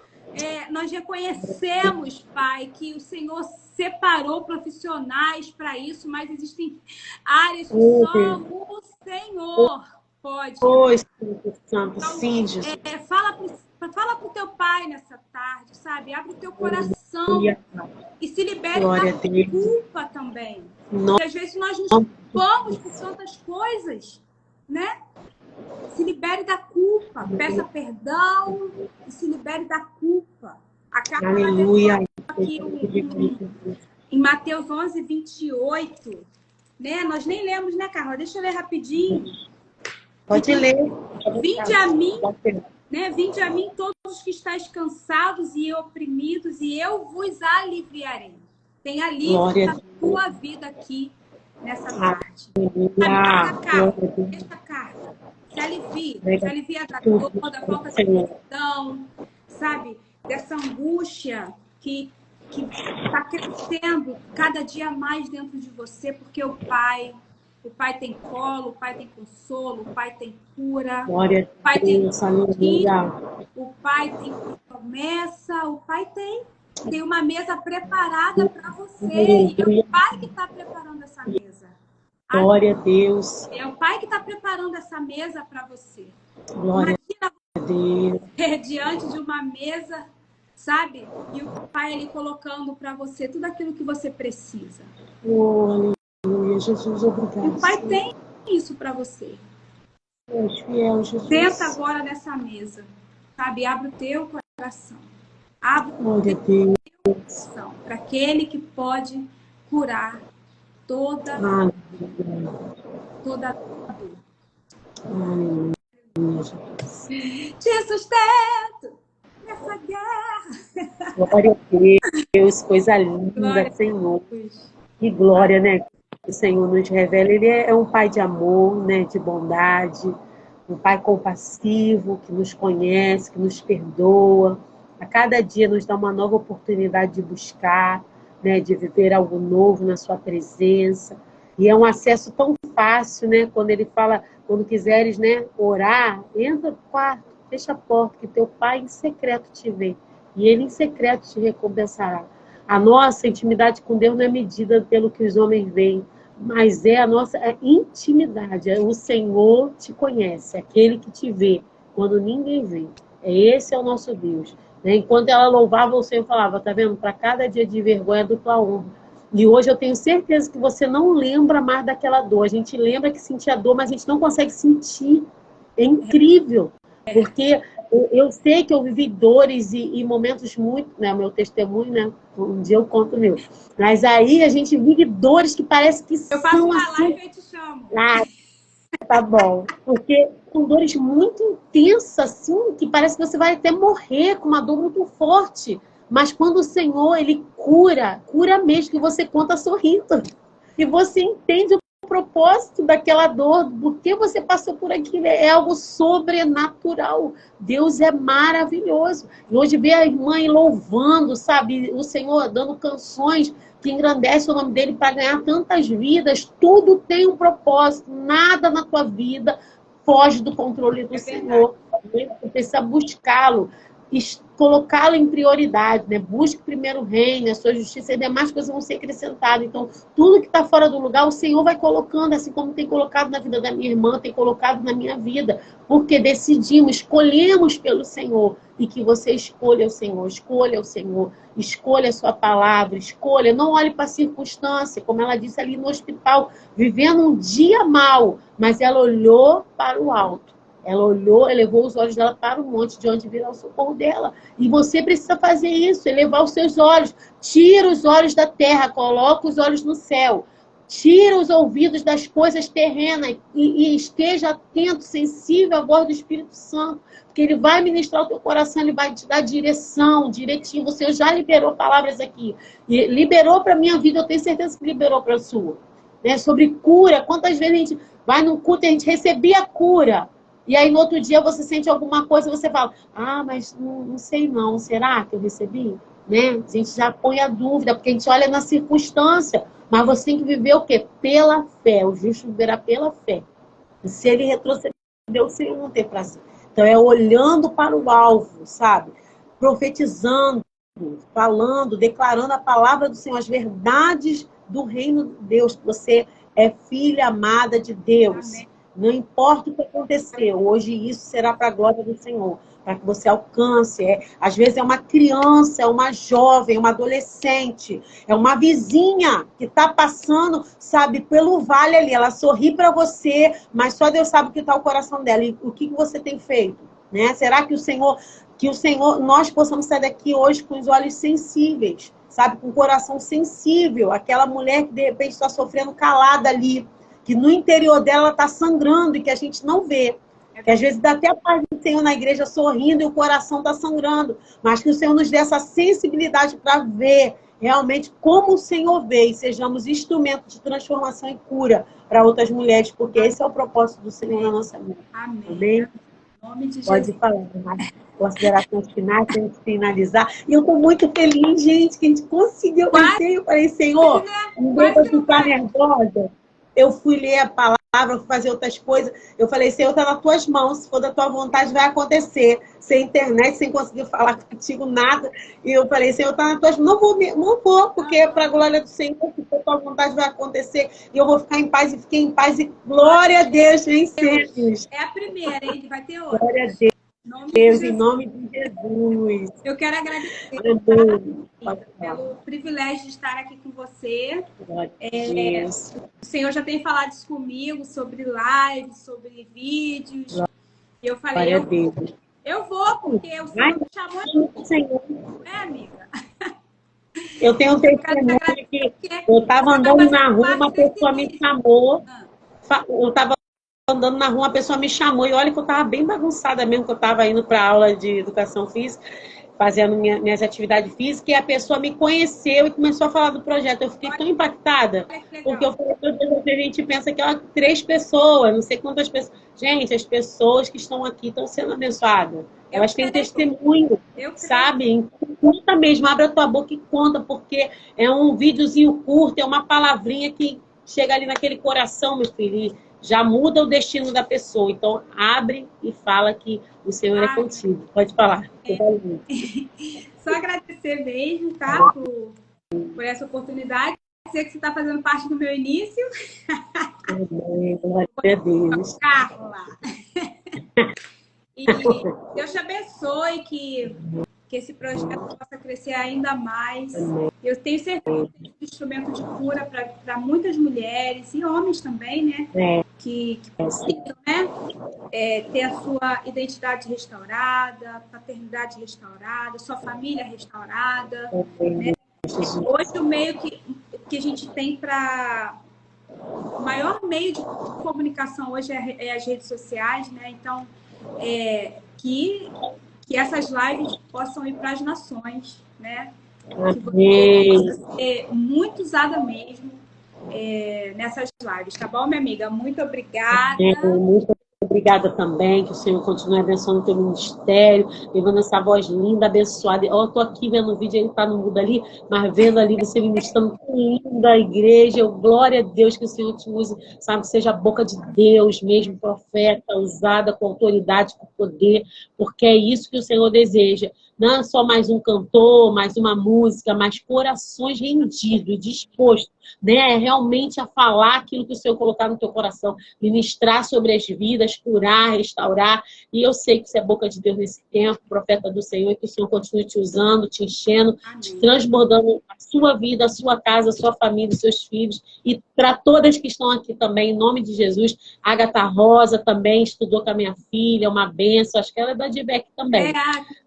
Nós reconhecemos, Pai, que o Senhor separou profissionais para isso, mas existem áreas que só o Senhor pode. Santo, sim, Jesus. Fala pro teu Pai nessa tarde, sabe? Abre o teu coração e se libere da culpa também. Porque às vezes nós nos culpamos por tantas coisas, né? Se libere da culpa, peça perdão e se libere da culpa. A Carla aqui em Mateus 11, 28, né? Nós nem lemos, né, Carla? Deixa eu ler rapidinho. Pode ler. Vinde a mim, né? Vinde a mim todos os que estáis cansados e oprimidos, e eu vos aliviarei. Tem alívio na tua vida aqui nessa tarde. Esta carta se alivia da dor, da falta de perdão, sabe? Dessa angústia que está crescendo cada dia mais dentro de você, porque o Pai tem colo, o Pai tem consolo, o Pai tem cura, o Pai tem o Pai tem promessa, o Pai tem uma mesa preparada para você, e é o Pai que está preparando essa mesa. Glória a Deus. É o Pai que está preparando essa mesa para você. Glória a Deus. Diante de uma mesa sabe? E o Pai ali colocando para você tudo aquilo que você precisa. Oh, aleluia, Jesus, obrigado. E o Pai tem isso para você. És fiel, Jesus. Senta agora nessa mesa, sabe? Abre o teu coração. Abre o teu coração para aquele que pode curar toda a dor. Te sustento nessa guerra. Glória a Deus, coisa linda, Glória Senhor. Que glória, né? Que o Senhor nos revela. Ele é um Pai de amor, né? De bondade, um Pai compassivo, que nos conhece, que nos perdoa. A cada dia nos dá uma nova oportunidade de buscar, né? De viver algo novo na sua presença. E é um acesso tão fácil, né? Quando ele fala, quando quiseres, né, orar, entra no quarto, fecha a porta, que teu Pai em secreto te vê. E ele em secreto te recompensará. A nossa intimidade com Deus não é medida pelo que os homens veem, mas é a nossa intimidade. O Senhor te conhece, aquele que te vê quando ninguém vê. Esse é o nosso Deus. Enquanto ela louvava, o Senhor falava, tá vendo? Para cada dia de vergonha, dupla honra. E hoje eu tenho certeza que você não lembra mais daquela dor. A gente lembra que sentia dor, mas a gente não consegue sentir. É incrível. Porque eu sei que eu vivi dores e momentos muito, né? Meu testemunho, né? Um dia eu conto o meu. Mas aí a gente vive dores que parece que eu faço são uma assim. live e eu te chamo. Ah, tá bom. Porque com dores muito intensas, assim, que parece que você vai até morrer com uma dor muito forte. Mas quando o Senhor, Ele cura mesmo, que você conta sorrindo. E você entende o propósito daquela dor, por que você passou por aquilo, é algo sobrenatural. Deus é maravilhoso. E hoje ver a irmã louvando, sabe, o Senhor dando canções que engrandecem o nome dele para ganhar tantas vidas, tudo tem um propósito, nada na tua vida foge do controle do Senhor. Você precisa buscá-lo, colocá-lo em prioridade, né? Busque primeiro o reino, a sua justiça, e demais coisas vão ser acrescentadas. Então, tudo que está fora do lugar, o Senhor vai colocando, assim como tem colocado na vida da minha irmã, tem colocado na minha vida, porque decidimos, escolhemos pelo Senhor, e que você escolha o Senhor, escolha a sua palavra, escolha, não olhe para a circunstância, como ela disse ali no hospital, vivendo um dia mal, mas ela olhou para o alto. Ela olhou, elevou os olhos dela para o monte, de onde virá o socorro dela. E você precisa fazer isso, elevar os seus olhos. Tira os olhos da terra, coloca os olhos no céu. Tira os ouvidos das coisas terrenas e esteja atento, sensível à voz do Espírito Santo. Porque ele vai ministrar o teu coração, ele vai te dar direção, diretivo. O Senhor já liberou palavras aqui. E liberou para a minha vida, eu tenho certeza que liberou para a sua. Né? Sobre cura, quantas vezes a gente vai num culto e a gente recebia a cura. E aí, no outro dia, você sente alguma coisa e você fala, mas não sei não, será que eu recebi? Né? A gente já põe a dúvida, porque a gente olha na circunstância, mas você tem que viver o quê? Pela fé, o justo viverá pela fé. E se ele retroceder, o Senhor não tem prazer. Então, é olhando para o alvo, sabe? Profetizando, falando, declarando a palavra do Senhor, as verdades do reino de Deus, que você é filha amada de Deus. Amém. Não importa o que aconteceu, hoje isso será para a glória do Senhor, para que você alcance. Às vezes é uma criança, é uma jovem, uma adolescente, é uma vizinha que está passando, sabe, pelo vale ali. Ela sorri para você, mas só Deus sabe o que está o coração dela. E o que você tem feito? Né? Será que o Senhor, nós possamos sair daqui hoje com os olhos sensíveis, sabe, com o coração sensível, aquela mulher que de repente está sofrendo calada ali, que no interior dela está sangrando e que a gente não vê. Que às vezes dá até a paz do Senhor na igreja sorrindo e o coração está sangrando. Mas que o Senhor nos dê essa sensibilidade para ver realmente como o Senhor vê e sejamos instrumentos de transformação e cura para outras mulheres, porque esse é o propósito do Senhor na nossa vida. Amém. Amém? Nome de Pode Jesus. falar, mas considerações finais, tem que finalizar. E eu estou muito feliz, gente, que a gente conseguiu vencer. Eu falei, Senhor, não deu para ficar nervosa. Eu fui ler a palavra, fui fazer outras coisas. Eu falei, Senhor, está nas tuas mãos. Se for da tua vontade, vai acontecer. Sem internet, sem conseguir falar contigo, nada. E eu falei, Senhor, está nas tuas mãos. Não vou, porque é para a glória do Senhor, se for da tua vontade, vai acontecer. E eu vou ficar em paz. E fiquei em paz. E glória a Deus, vencemos. É a primeira, hein? Vai ter outra. Glória a Deus. Em nome de Deus, em Jesus. nome de Jesus. Eu quero agradecer Amém. Pode falar. pelo privilégio de estar aqui com você. Glória a Deus. O Senhor já tem falado isso comigo, sobre lives, sobre vídeos. E eu falei, Glória a Deus. eu vou, porque o Senhor me chamou, Senhor. né, amiga? Eu tenho um testemunho que eu estava andando na rua, uma pessoa me chamou. Eu estava andando na rua, uma pessoa me chamou. E olha que eu estava bem bagunçada mesmo, que eu estava indo para aula de educação física, fazendo minhas atividades físicas, e a pessoa me conheceu e começou a falar do projeto. Eu fiquei tão impactada, porque eu falei, meu Deus, a gente pensa que é 3 pessoas, não sei quantas pessoas. Gente, as pessoas que estão aqui estão sendo abençoadas. Elas têm testemunho, sabe? Conta mesmo, abre a tua boca e conta, porque é um videozinho curto, é uma palavrinha que chega ali naquele coração, meu filho, e já muda o destino da pessoa. Então, abre e fala que o Senhor é contigo. Pode falar. Só agradecer mesmo, tá? Por essa oportunidade. Sei que você está fazendo parte do meu início. Amém. Glória a Deus. Carla. E Deus te abençoe, que esse projeto possa crescer ainda mais. Eu tenho certeza que é um instrumento de cura para muitas mulheres e homens também, né? Que precisam, né? Ter a sua identidade restaurada, paternidade restaurada, sua família restaurada. Né? Hoje o meio que a gente tem para... O maior meio de comunicação hoje é as redes sociais, né? Então, que essas lives possam ir para as nações, né? Que você possa ser muito usada mesmo nessas lives, tá bom, minha amiga? Muito obrigada. Muito obrigada também, que o Senhor continue abençoando o teu ministério, levando essa voz linda, abençoada. Eu tô aqui vendo o vídeo, ele tá no mudo ali, mas vendo ali você ministrando tão linda a igreja. Glória a Deus que o Senhor te use, sabe, que seja a boca de Deus mesmo, profeta, usada com autoridade, com poder, porque é isso que o Senhor deseja. Não é só mais um cantor, mais uma música, mas corações rendidos, dispostos, né, realmente a falar aquilo que o Senhor colocar no teu coração, ministrar sobre as vidas, curar, restaurar. E eu sei que você é boca de Deus nesse tempo, profeta do Senhor, e que o Senhor continue te usando, te enchendo, te transbordando a sua vida, a sua casa, a sua família, os seus filhos. E para todas que estão aqui também, em nome de Jesus, Agatha Rosa também estudou com a minha filha, uma benção, acho que ela é da DBEC também.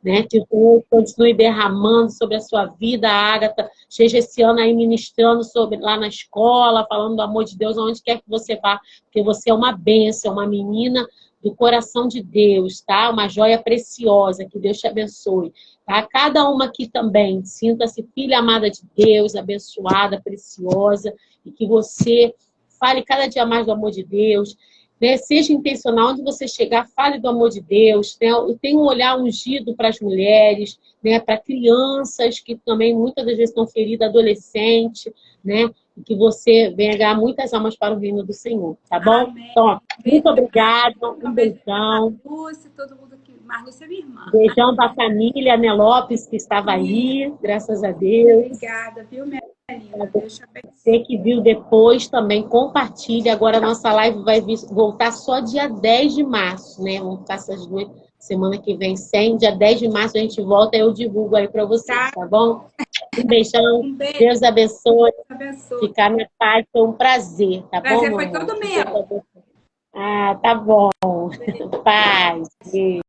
Né? Que o Senhor continue derramando sobre a sua vida, Agatha, seja esse ano aí ministrando sobre, lá na escola, falando do amor de Deus, aonde quer que você vá, porque você é uma bênção, uma menina do coração de Deus, tá? Uma joia preciosa, que Deus te abençoe, tá? Cada uma aqui também, sinta-se filha amada de Deus, abençoada, preciosa, e que você fale cada dia mais do amor de Deus, né? Seja intencional, onde você chegar, fale do amor de Deus, né? Tenha um olhar ungido para as mulheres, né? Para crianças que também muitas das vezes estão feridas, adolescentes, né? E que você venha ganhar muitas almas para o reino do Senhor, tá bom? Amém. Então, ó, muito obrigada, um beijão. Marlúcia, todo mundo aqui. Marlúcia é minha irmã. Beijão para a família, né, Lopes, que estava aí, graças a Deus. Obrigada, viu, minha linda? Deus te abençoe. Você que viu depois também, compartilhe. Agora a nossa live vai voltar só dia 10 de março, né? Vamos ficar essas 2 semana que vem sem. Dia 10 de março a gente volta e eu divulgo aí para vocês, tá bom? Um beijão. Um beijo. Deus abençoe. Deus abençoe. Ficar na paz foi um prazer, tá bom? Prazer foi todo meu. Ah, tá bom. Paz. Beijo.